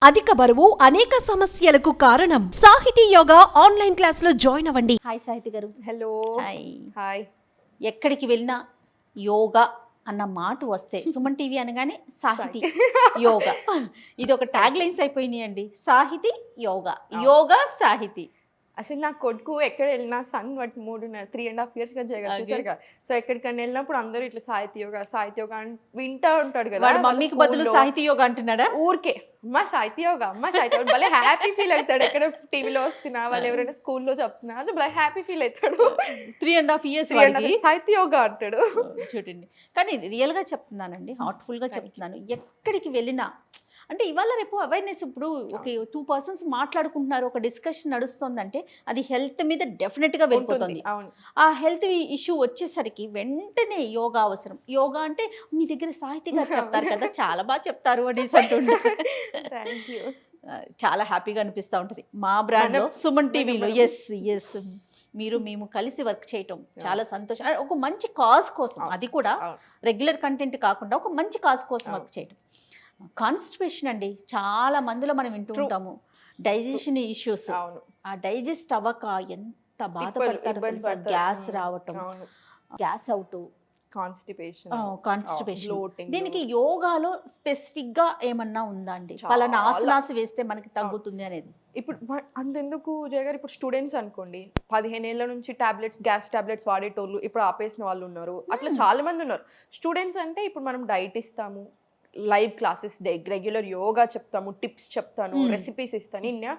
అధిక బరువు అనేక సమస్యలకు కారణం. సాహితీ యోగా ఆన్లైన్ క్లాస్ లో జాయిన్ అవ్వండి. హాయ్ సాహితి గారు. హలో. హాయ్. హాయ్. ఎక్కడికి వెళ్ళినా యోగా అన్న మాట వస్తే సుమన్ టీవీ అనగానే సాహితీ యోగా ఇది ఒక ట్యాగ్ లైన్స్ అయిపోయినాయండి. సాహితీ యోగా, యోగా సాహితీ. అసలు నా కొడుకు ఎక్కడ వెళ్ళినా సన్ బట్ 3.5 years గా చూసారు కదా. సో ఎక్కడికన్నా వెళ్ళినప్పుడు అందరూ ఇట్లా సాహితీ యోగా అని వింటా ఉంటాడు కదా. వాడు మమ్మీకి బదులు సాహితీ యోగా అంటున్నాడా? ఊరికే అమ్మ సాహితీ యోగా భలే హ్యాపీ ఫీల్ అవుతాడు. ఎక్కడ టీవీలో వస్తున్నా వాళ్ళు ఎవరైనా స్కూల్లో చెప్తున్నా అది భలే హ్యాపీ ఫీల్ అవుతాడు. 3.5 years సాహితీ యోగా అంటాడు. చూడండి, కానీ రియల్ గా చెప్తున్నానండి, హార్ట్ఫుల్ గా చెప్తున్నాను. ఎక్కడికి వెళ్ళినా అంటే ఇవాళ రేపు అవేర్నెస్, ఇప్పుడు ఒక 2 persons మాట్లాడుకుంటున్నారు, ఒక డిస్కషన్ నడుస్తుందంటే అది హెల్త్ మీద డెఫినెట్గా వెళ్ళిపోతుంది. ఆ హెల్త్ ఇష్యూ వచ్చేసరికి వెంటనే యోగా అవసరం. యోగా అంటే మీ దగ్గర సాహితీ గారు చెప్తారు కదా, చాలా బాగా చెప్తారు అనేసి అంటుంటారు. చాలా హ్యాపీగా అనిపిస్తూ ఉంటుంది. మా బ్రాండ్లో సుమన్ టీవీలో ఎస్ మేము కలిసి వర్క్ చేయటం చాలా సంతోషం. ఒక మంచి కాజ్ కోసం, అది కూడా రెగ్యులర్ కంటెంట్ కాకుండా ఒక మంచి కాజ్ కోసం వర్క్ చేయటం. కాన్స్టిపేషన్ అండి, చాలా మందిలో మనం వింటూ ఉంటాము. డైజెషన్ ఇష్యూస్, ఆ డైజెస్ట్ అవ్వక ఎంత బాధపడతారు. గ్యాస్ రావటం, గ్యాస్ అవుట్, కాన్స్టిపేషన్. దీనికి యోగాలో స్పెసిఫిక్ గా ఏమన్నా ఉందా అండి? పలానా ఆసనాస్ వేస్తే మనకి తగ్గుతుంది అనేది. ఇప్పుడు అంతెందుకు జయ గారు, ఇప్పుడు స్టూడెంట్స్ అనుకోండి, 15 ఏళ్ల నుంచి గ్యాస్ టాబ్లెట్స్ వాడేటోళ్ళు ఇప్పుడు ఆపేసిన వాళ్ళు ఉన్నారు. అట్లా చాలా మంది ఉన్నారు. స్టూడెంట్స్ అంటే ఇప్పుడు మనం డైట్ ఇస్తాము, లైవ్ క్లాసెస్, రెగ్యులర్ యోగా చెప్తాము, టిప్స్ చెప్తాను, రెసిపీస్ ఇస్తాను. ఇన్న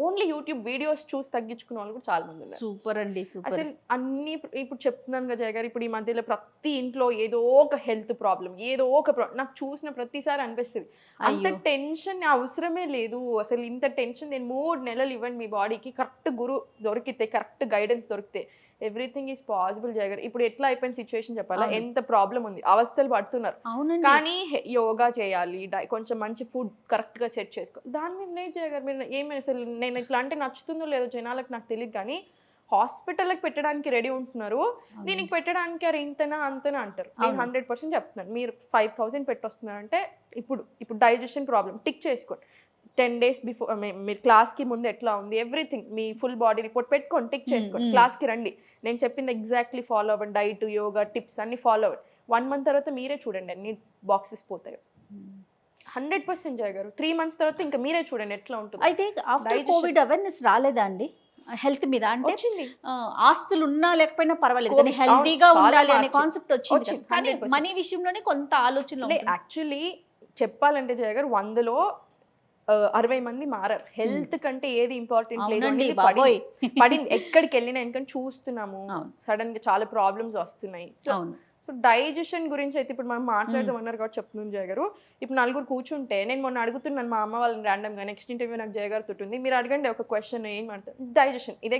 ఓన్లీ యూట్యూబ్ వీడియోస్ చూసి తగ్గించుకున్న వాళ్ళు కూడా చాలా మంది ఉన్నారు. సూపర్ అండి, అసలు అన్ని ఇప్పుడు చెప్తున్నాను కదా జయ గారు, ఇప్పుడు ఈ మధ్యలో ప్రతి ఇంట్లో ఏదో ఒక హెల్త్ ప్రాబ్లం, ఏదో ఒక నాకు చూసిన ప్రతిసారి అనిపిస్తుంది అంత టెన్షన్ అవసరమే లేదు. అసలు ఇంత టెన్షన్ నేను 3 నెలలు ఇవ్వండి మీ బాడీకి, కరెక్ట్ గురు దొరికితే, కరెక్ట్ గైడెన్స్ దొరికితే ఎవ్రీథింగ్ ఈజ్ పాసిబుల్ జయ గారు. ఇప్పుడు ఎట్లా అయిపోయిన సిచ్యువేషన్ చెప్పాలా, ఎంత ప్రాబ్లం ఉంది, అవస్థలు పడుతున్నారు. కానీ యోగా చేయాలి, కొంచెం మంచి ఫుడ్ కరెక్ట్ గా సెట్ చేసుకో, దాని మీద లేదు జయ గారు. మీరు ఏమైనా అసలు నేను ఇట్లా అంటే నచ్చుతుందో లేదో జనాలకు నాకు తెలియదు, కానీ హాస్పిటల్కి పెట్టడానికి రెడీ ఉంటున్నారు, దీనికి పెట్టడానికి అరే ఇంతనా అంతనా అంటారు. నేను 100% చెప్తున్నాను, మీరు 5,000 పెట్టొస్తున్నారంటే ఇప్పుడు డైజెషన్ ప్రాబ్లం టిక్ చేసుకోండి. 10 days బిఫోర్ మీరు క్లాస్కి ముందు ఎట్లా ఉంది ఎవ్రీథింగ్, మీ ఫుల్ బాడీ రిపోర్ట్ పెట్టుకొని టిక్ చేసుకోండి. క్లాస్కి రండి, నేను చెప్పింది ఎగ్జాక్ట్లీ ఫాలో అవ్వండి, డైట్, యోగా టిప్స్ అన్ని ఫాలో అవ్వండి. 1 month తర్వాత మీరే చూడండి అన్ని బాక్సెస్ పోతాయి. 100% జయ గారు. 3 months తర్వాత ఇంకా మీరే చూడండి ఎట్లా ఉంటుంది. అయితే ఆఫ్టర్ కోవిడ్ అవేర్నెస్ రాలేదా అండి హెల్త్ మీద? అంటే ఆస్తులు ఉన్నా లేకపోయినా పర్వాలేదు, కానీ హెల్తీగా ఉండాలి అనే కాన్సెప్ట్ వచ్చింది. కానీ మనీ విషయంలోనే కొంత ఆలోచన. యాక్చువల్లీ చెప్పాలంటే జయ గారు, 100లో 60 మంది మారారు. హెల్త్ కంటే ఏది ఇంపార్టెంట్ లేదు పడింది ఎక్కడికి వెళ్ళినా. ఎందుకంటే చూస్తున్నాము సడన్ గా చాలా ప్రాబ్లమ్స్ వస్తున్నాయి. సో డైజెషన్ గురించి అయితే ఇప్పుడు మనం మాట్లాడదామన్నారు కాబట్టి చెప్తున్నాను జయ గారు. ఇప్పుడు 4 కూర్చుంటే, నేను మొన్న అడుగుతున్నాను మా అమ్మ వాళ్ళని ర్యాండమ్ గా, నెక్స్ట్ ఇంటర్వ్యూ నాకు జయ గారు తోటి ఉంది, మీరు అడగండి ఒక క్వశ్చన్ ఏం అంటారు, డైజెషన్. ఇదే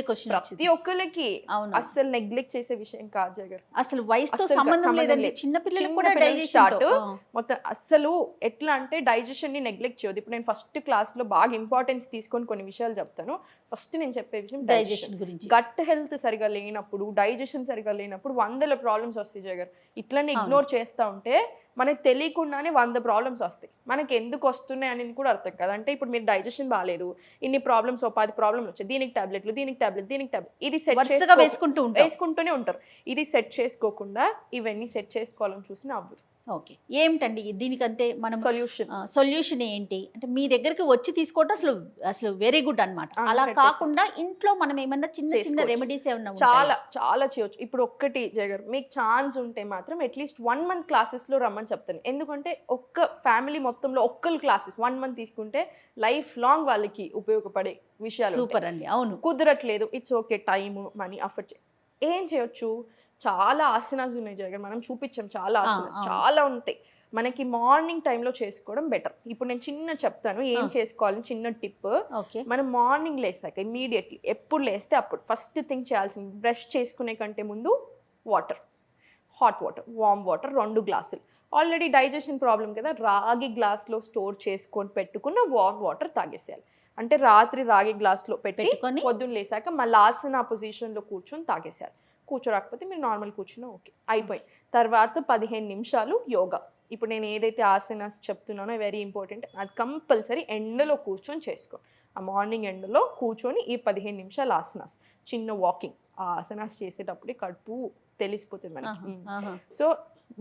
క్వశ్చన్ ప్రతి ఒక్కరికి అసలు నెగ్లెక్ట్ చేసే విషయం కాదు జయ గారు. అసలు వయసుతో సంబంధం లేదండి, చిన్న పిల్లలకు కూడా డైజెషన్ స్టార్ట్ మొత్తం. అసలు ఎట్లా అంటే డైజెషన్ ని నెగ్లెక్ట్ చేయదు. ఇప్పుడు నేను ఫస్ట్ క్లాస్ లో బాగా ఇంపార్టెన్స్ తీసుకొని కొన్ని విషయాలు చెప్తాను. ఫస్ట్ నేను చెప్పే విషయం డైజెషన్ గురించి. గట్ హెల్త్ సరిగా లేనప్పుడు, డైజెషన్ సరిగా లేనప్పుడు 100 ప్రాబ్లమ్స్ వస్తాయి జయ గారు. ఇట్లనే ఇగ్నోర్ చేస్తా ఉంటే మనకి తెలియకుండానే 100 ప్రాబ్లమ్స్ వస్తాయి. మనకి ఎందుకు వస్తున్నాయి అనేది కూడా అర్థం కదా. అంటే ఇప్పుడు మీరు డైజెషన్ బాగాలేదు, ఇన్ని ప్రాబ్లమ్స్, 10 ప్రాబ్లమ్స్ వచ్చాయి, దీనికి టాబ్లెట్లు, దీనికి టాబ్లెట్, ఇది సెట్ వేసుకుంటూనే ఉంటారు. ఇది సెట్ చేసుకోకుండా ఇవన్నీ సెట్ చేసుకోవాలని చూసిన అవ్వదు. ఓకే, ఏమిటండి దీనికంటే మనం సొల్యూషన్ ఏంటి అంటే మీ దగ్గరికి వచ్చి తీసుకోవడం అసలు వెరీ గుడ్ అన్నమాట. అలా కాకుండా ఇంట్లో మనం ఏమన్నా చిన్న రెమెడీస్ ఏమన్నా చాలా చేయొచ్చు. ఇప్పుడు ఒక్కటి జగర్, మీకు ఛాన్స్ ఉంటే మాత్రం అట్లీస్ట్ 1 month క్లాసెస్ లో రమ్మని చెప్తాను. ఎందుకంటే ఒక్క ఫ్యామిలీ మొత్తంలో ఒక్కరు క్లాసెస్ 1 month తీసుకుంటే లైఫ్ లాంగ్ వాళ్ళకి ఉపయోగపడే విషయాలు. సూపర్ అండి. అవును, కుదరట్లేదు, it's okay, time money effort ఏం చేయొచ్చు. చాలా ఆసనాస్ ఉన్నాయి జగన్, మనం చూపించాం చాలా ఆసనాస్ చాలా ఉంటాయి. మనకి మార్నింగ్ టైంలో చేసుకోవడం బెటర్. ఇప్పుడు నేను చిన్న చెప్తాను ఏం చేసుకోవాలని, చిన్న టిప్. మనం మార్నింగ్ లేసాక ఇమీడియట్లీ ఎప్పుడు లేస్తే అప్పుడు ఫస్ట్ థింగ్ చేయాల్సింది, బ్రష్ చేసుకునే కంటే ముందు water, hot water, warm water 2 glasses. Already digestion problem కదా, రాగి గ్లాస్లో స్టోర్ చేసుకొని పెట్టుకున్న వామ్ వాటర్ తాగేసేయాలి. అంటే రాత్రి రాగి గ్లాస్లో పెట్టుకొని పొద్దున్న లేసాక మళ్ళీ ఆసన పొజిషన్లో కూర్చొని తాగేసేయాలి. కూర్చోరాకపోతే మీరు నార్మల్ కూర్చున్నా ఓకే, అయిపోయి. తర్వాత 15 నిమిషాలు యోగా. ఇప్పుడు నేను ఏదైతే ఆసనాస్ చెప్తున్నానో వెరీ ఇంపార్టెంట్, అది కంపల్సరీ ఎండలో కూర్చొని చేసుకో. ఆ మార్నింగ్ ఎండలో కూర్చొని ఈ 15 నిమిషాలు ఆసనాస్, చిన్న వాకింగ్, ఆ ఆసనాస్ చేసేటప్పుడు కడుపు తెలిసిపోతుంది మనకి. సో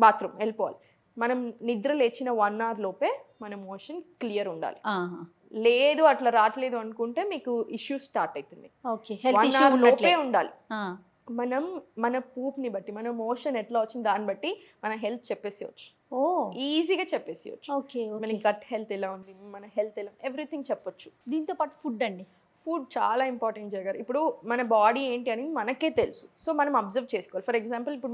బాత్రూమ్ వెళ్ళిపోవాలి. మనం నిద్ర లేచిన 1 hour లోపే మన మోషన్ క్లియర్ ఉండాలి. లేదు అట్లా రావట్లేదు అనుకుంటే మీకు ఇష్యూస్ స్టార్ట్ అవుతుంది. 1 hour లోపే ఉండాలి. మనం మన పూప్ని బట్టి, మన మోషన్ ఎట్లా వచ్చింది దాన్ని బట్టి మన హెల్త్ చెప్పేసేయచ్చు, ఈజీగా చెప్పేసేయచ్చు. మన గట్ హెల్త్ ఎలా ఉంది, మన హెల్త్ ఎలా, ఎవ్రీథింగ్ చెప్పొచ్చు. దీంతో పాటు ఫుడ్ అండి, ఫుడ్ చాలా ఇంపార్టెంట్ జగర్. ఇప్పుడు మన బాడీ ఏంటి అని మనకే తెలుసు, సో మనం అబ్జర్వ్ చేసుకోవాలి. ఫర్ ఎగ్జాంపుల్ ఇప్పుడు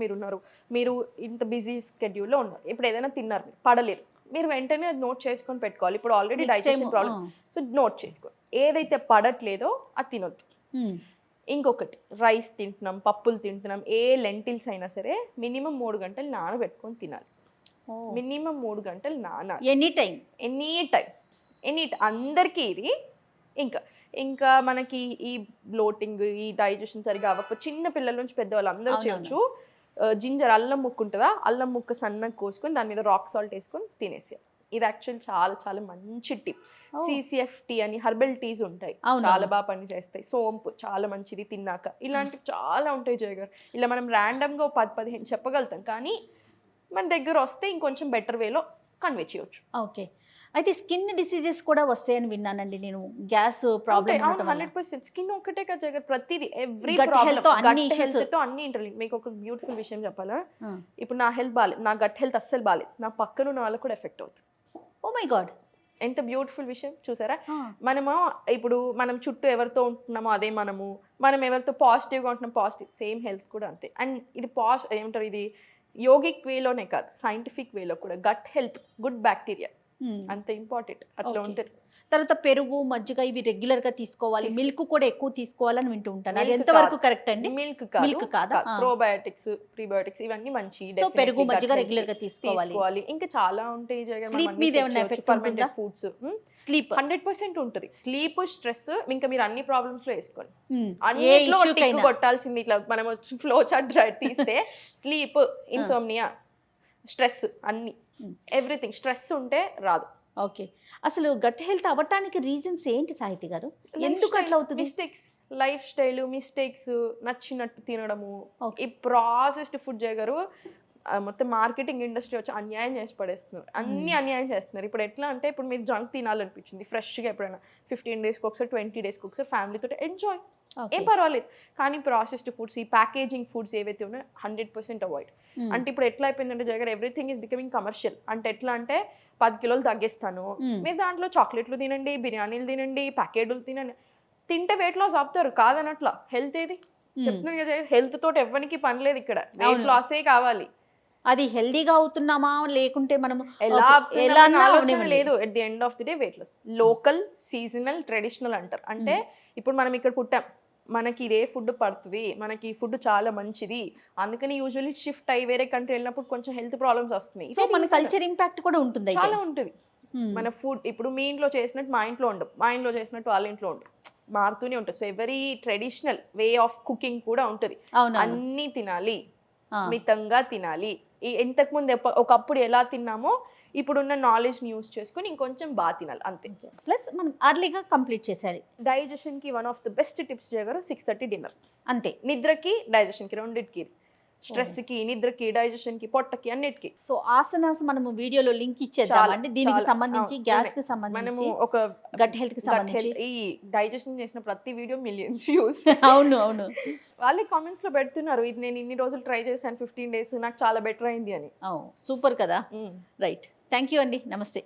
మీరు ఇంత బిజీ స్కెడ్యూల్లో ఉన్నారు, ఇప్పుడు ఏదైనా తిన్నారు పడలేదు, మీరు వెంటనే అది నోట్ చేసుకొని పెట్టుకోవాలి. ఇప్పుడు already digestion problem, so note చేసుకోవాలి. ఏదైతే పడట్లేదో అది తినొద్దు. ఇంకొకటి, రైస్ తింటున్నాం, పప్పులు తింటున్నాం, ఏ లెంటిల్స్ అయినా సరే మినిమం 3 గంటలు నానబెట్టుకొని తినాలి. మినిమం 3 గంటలు నానాలి. ఎనీ టైం అందరికీ ఇది. ఇంకా మనకి ఈ బ్లోటింగ్, ఈ డైజెషన్ సరిగా అవ్వకపోతే చిన్న పిల్లల నుంచి పెద్దవాళ్ళు అందరూ చేయొచ్చు. జింజర్, అల్లం ముక్క ఉంటుందా, అల్లం ముక్క సన్నగా కోసుకొని దాని మీద రాక్ సాల్ట్ వేసుకొని తినేసేయాలి. ఇది యాక్చువల్ చాలా చాలా మంచి టిప్. CCFT అని హెర్బల్ టీస్ ఉంటాయి, చాలా బాగా పని చేస్తాయి. సోంపు చాలా మంచిది తిన్నాక. ఇలాంటివి చాలా ఉంటాయి జయగారు. ఇలా మనం ర్యాండమ్గా 10-15 చెప్పగలుగుతాం, కానీ మన దగ్గర వస్తే ఇంకొంచెం బెటర్ వేలో కన్వే చేయొచ్చు. ఓకే. అయితే స్కిన్ డిసీజెస్ కూడా వస్తాయని విన్నానండి నేను, గ్యాస్ ప్రాబ్లమ్. 100% స్కిన్ ఒకటే కదా జగర్, ప్రతిదీ ఎవ్రీ హెల్త్ తో అన్ని ఇంటర్లింక్. మీకు ఒక బ్యూటిఫుల్ విషయం చెప్పాలా, ఇప్పుడు నా హెల్త్ బాగాలేదు, నా గట్ హెల్త్ అస్సలు బాగాలేదు, నా పక్కన ఉన్న వాళ్ళకి కూడా ఎఫెక్ట్ అవుతుంది. ఓ మై గాడ్, ఎంత బ్యూటిఫుల్ విషయం చూసారా. ఇప్పుడు మనం చుట్టూ ఎవరితో ఉంటున్నామో అదే మనం ఎవరితో పాజిటివ్గా ఉంటున్నాం, పాజిటివ్ సేమ్ హెల్త్ కూడా అంతే. అండ్ ఇది ఏమంటారు, ఇది యోగిక్ వేలోనే కాదు, సైంటిఫిక్ వేలో కూడా గట్ హెల్త్, గుడ్ బ్యాక్టీరియా అంత ఇంపార్టెంట్. అట్లా ఉంటుంది. తర్వాత పెరుగు, మజ్జిగ ఇవి రెగ్యులర్ గా తీసుకోవాలి, మిల్క్ కూడా ఎక్కువ తీసుకోవాలని వింటూ ఉంటాను. అది ఎంత వరకు కరెక్ట్ అండి? మిల్క్ కాదా, ప్రోబయోటిక్స్, ప్రీబయోటిక్స్ ఇవన్నీ మంచి. సో పెరుగు, మజ్జిగ రెగ్యులర్ గా తీసుకోవాలి. ఇంకా చాలా ఉంటాయి. స్లీప్ మీద ఏమైనా ఎఫెక్ట్ ఉంటుందా? ఫుడ్స్ స్లీప్ 100% ఉంటుంది. స్లీప్, స్ట్రెస్, ఇంకా మీరు అన్ని ప్రాబ్లమ్స్ లో వేసుకోండి. అన్నిట్లో టిక్ కొట్టాల్సింది. ఇట్లా మనం ఫ్లో చార్ట్ తీస్తే స్లీప్, ఇన్సోమ్నియా, స్ట్రెస్, అన్ని ఎవ్రీథింగ్. స్ట్రెస్ ఉంటే రాదు. ఓకే. అసలు గట్ హెల్త్ అవ్వటానికి రీజన్స్ ఏంటి సాహితి గారు? ఎందుకు అట్లా అవుతుంది? మిస్టేక్స్, లైఫ్ స్టైల్ మిస్టేక్స్, నచ్చినట్టు తినడము, ఈ ప్రాసెస్డ్ ఫుడ్ చేయగారు. మొత్తం మార్కెటింగ్ ఇండస్ట్రీ వచ్చి అన్యాయం చేసి పడేస్తున్నారు, అన్ని అన్యాయం చేస్తున్నారు. ఇప్పుడు ఎట్లా అంటే, ఇప్పుడు మీరు జంక్ తినాలనిపించింది ఫ్రెష్గా ఎప్పుడైనా 15 డేస్కి ఒకసారి, 20 డేస్కి ఒకసారి ఫ్యామిలీతో ఎంజాయ్, ఏం పర్వాలేదు. కానీ ప్రాసెస్డ్ ఫుడ్స్, ఈ ప్యాకేజింగ్ ఫుడ్స్ ఏవైతే ఉన్నాయో 100% అవాయిడ్. అంటే ఇప్పుడు ఎట్లా అయిపోయిందంటే జగర్, ఎవ్రీథింగ్ ఈస్ బికమింగ్ కమర్షియల్. అంటే ఎట్లా అంటే 10 కిలోలు తగ్గిస్తాను, మీరు దాంట్లో చాక్లెట్లు తినండి, బిర్యానీలు తినండి, ప్యాకెట్లు తినండి, తింటే వెయిట్ లాస్ ఆపుతారు. కాదనట్లా. హెల్త్ ఏది చెప్తున్నాను కదా, హెల్త్ తోటి ఎవరికి పని లేదు ఇక్కడ, వెయిట్ లాసే కావాలి. అది హెల్దీగా అవుతున్నామా లేకుంటే మనం ఎలా ఆలోచన లేదు. At the end of the day weight loss. Local, seasonal, traditional అంటారు. అంటే ఇప్పుడు మనం ఇక్కడ పుట్టాం, మనకి ఇదే ఫుడ్ పడుతుంది, మనకి ఈ ఫుడ్ చాలా మంచిది, అందుకని యూజువల్లీ షిఫ్ట్ అయ్యి వేరే కంట్రీ వెళ్ళినప్పుడు కొంచెం హెల్త్ ప్రాబ్లమ్స్ వస్తున్నాయి. సో మన కల్చర్ ఇంపాక్ట్ కూడా ఉంటుంది, చాలా ఉంటుంది. మన ఫుడ్ ఇప్పుడు మీ ఇంట్లో చేసినట్టు మా ఇంట్లో ఉండవు, మా ఇంట్లో చేసినట్టు వాళ్ళ ఇంట్లో ఉండవు, మారుతూనే ఉంటుంది. So every traditional way of cooking కూడా ఉంటుంది. అన్నీ తినాలి, మితంగా తినాలి. ఇంతకుముందు ఒకప్పుడు ఎలా తిన్నామో ఇప్పుడున్న నాలెడ్జ్ని యూజ్ చేసుకుని ఇంకొంచెం బాగా తినాలి, అంతే. ప్లస్ మనం అర్లీగా కంప్లీట్ చేసేయాలి. డైజెషన్కి one of the best tips చేయగారు 6:30 డిన్నర్, అంతే. నిద్రకి, డైజెషన్కి, రెండింటికి, స్ట్రెస్కి, నిద్రకి, డైజెషన్కి, పొట్టకి, అన్నిటికి. సో ఆసనాస్ మనము వీడియోలో లింక్ ఇచ్చేద్దామండి, దీనికి సంబంధించి, గ్యాస్ కి సంబంధించి, మనము ఒక గట్ హెల్త్ కి సంబంధించి. ఈ డైజెషన్ చేసిన ప్రతి వీడియో మిలియన్స్ వ్యూస్. అవును. వాళ్ళే కామెంట్స్ లో పెడుతున్నారు, ఇది నేను ఇన్ని రోజులు ట్రై చేశాను 15 days, నాకు చాలా బెటర్ అయింది అని. సూపర్ కదా. రైట్, థ్యాంక్ యూ అండి, నమస్తే.